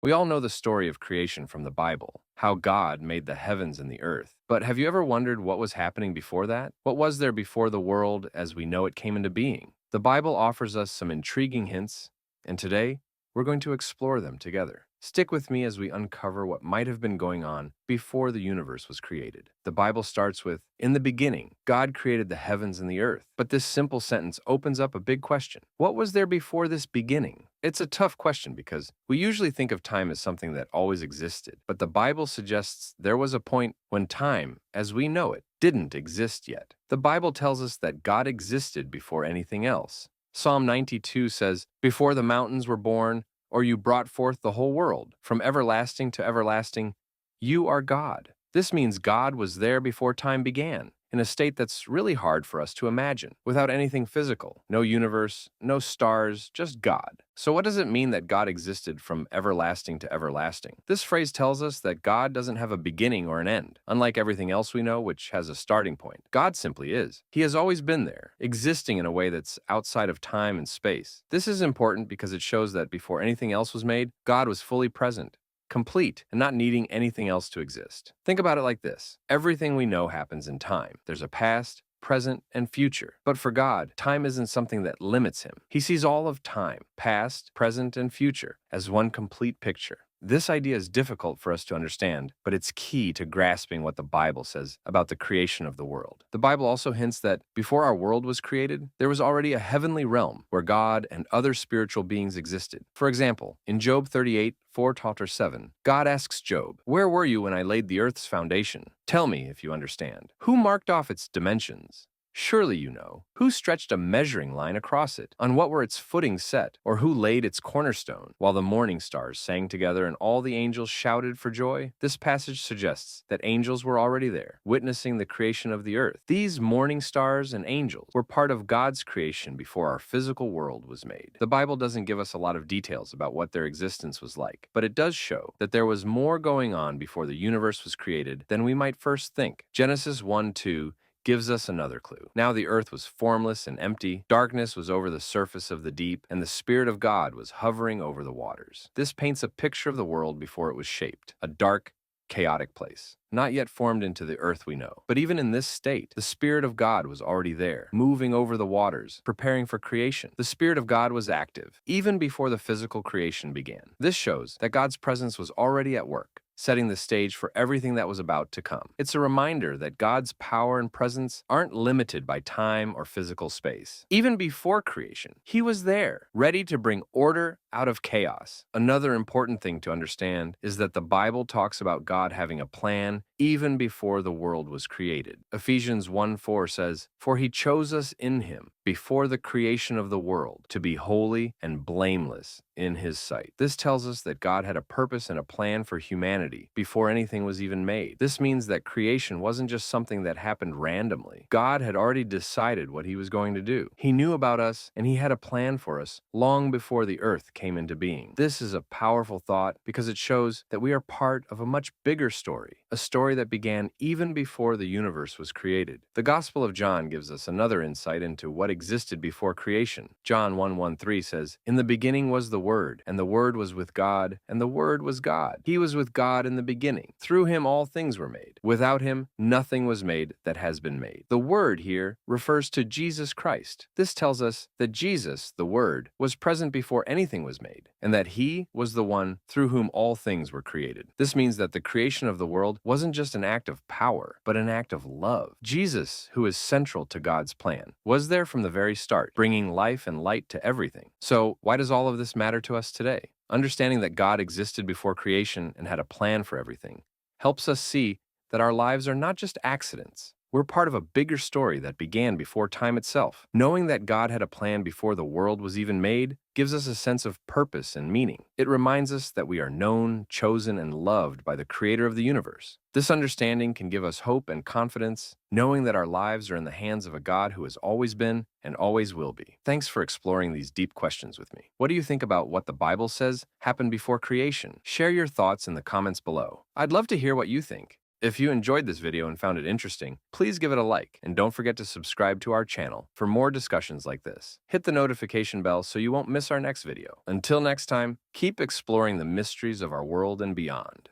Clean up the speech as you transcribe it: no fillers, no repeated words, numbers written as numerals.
We all know the story of creation from the Bible, how God made the heavens and the earth. But have you ever wondered what was happening before that? What was there before the world as we know it came into being? The Bible offers us some intriguing hints, and today we're going to explore them together. Stick with me as we uncover what might have been going on before the universe was created. The Bible starts with, "In the beginning, God created the heavens and the earth." But this simple sentence opens up a big question. What was there before this beginning? It's a tough question because we usually think of time as something that always existed, but the Bible suggests there was a point when time, as we know it, didn't exist yet. The Bible tells us that God existed before anything else. Psalm 92 says, "Before the mountains were born, or you brought forth the whole world, from everlasting to everlasting, you are God." This means God was there before time began, in a state that's really hard for us to imagine, without anything physical. No universe, no stars, just God. So what does it mean that God existed from everlasting to everlasting? This phrase tells us that God doesn't have a beginning or an end, unlike everything else we know, which has a starting point. God simply is. He has always been there, existing in a way that's outside of time and space. This is important because it shows that before anything else was made, God was fully present, complete, and not needing anything else to exist. Think about it like this. Everything we know happens in time. There's a past, present, and future. But for God, time isn't something that limits him. He sees all of time, past, present, and future, as one complete picture. This idea is difficult for us to understand, but it's key to grasping what the Bible says about the creation of the world. The Bible also hints that before our world was created, there was already a heavenly realm where God and other spiritual beings existed. For example, in Job 38, 4-7, God asks Job, "Where were you when I laid the earth's foundation? Tell me if you understand. Who marked off its dimensions? Surely you know. Who stretched a measuring line across it? On what were its footings set? Or who laid its cornerstone? While the morning stars sang together and all the angels shouted for joy?" This passage suggests that angels were already there, witnessing the creation of the earth. These morning stars and angels were part of God's creation before our physical world was made. The Bible doesn't give us a lot of details about what their existence was like, but it does show that there was more going on before the universe was created than we might first think. Genesis 1:2 gives us another clue. Now the earth was formless and empty, darkness was over the surface of the deep, and the Spirit of God was hovering over the waters. This paints a picture of the world before it was shaped, a dark, chaotic place, not yet formed into the earth we know. But even in this state, the Spirit of God was already there, moving over the waters, preparing for creation. The Spirit of God was active, even before the physical creation began. This shows that God's presence was already at work, setting the stage for everything that was about to come. It's a reminder that God's power and presence aren't limited by time or physical space. Even before creation, He was there, ready to bring order out of chaos. Another important thing to understand is that the Bible talks about God having a plan even before the world was created. Ephesians 1:4 says, "For He chose us in Him before the creation of the world to be holy and blameless in His sight." This tells us that God had a purpose and a plan for humanity before anything was even made. This means that creation wasn't just something that happened randomly. God had already decided what He was going to do. He knew about us and He had a plan for us long before the earth came into being. This is a powerful thought because it shows that we are part of a much bigger story, a story that began even before the universe was created. The Gospel of John gives us another insight into what existed before creation. John 1:13 says, "In the beginning was the Word, and the Word was with God, and the Word was God. He was with God in the beginning. Through Him all things were made. Without Him nothing was made that has been made." The Word here refers to Jesus Christ. This tells us that Jesus, the Word, was present before anything was made, and that He was the one through whom all things were created. This means that the creation of the world wasn't just an act of power, but an act of love. Jesus, who is central to God's plan, was there from the very start, bringing life and light to everything. So, why does all of this matter to us today? Understanding that God existed before creation and had a plan for everything helps us see that our lives are not just accidents. We're part of a bigger story that began before time itself. Knowing that God had a plan before the world was even made gives us a sense of purpose and meaning. It reminds us that we are known, chosen, and loved by the Creator of the universe. This understanding can give us hope and confidence, knowing that our lives are in the hands of a God who has always been and always will be. Thanks for exploring these deep questions with me. What do you think about what the Bible says happened before creation? Share your thoughts in the comments below. I'd love to hear what you think. If you enjoyed this video and found it interesting, please give it a like, and don't forget to subscribe to our channel for more discussions like this. Hit the notification bell so you won't miss our next video. Until next time, keep exploring the mysteries of our world and beyond.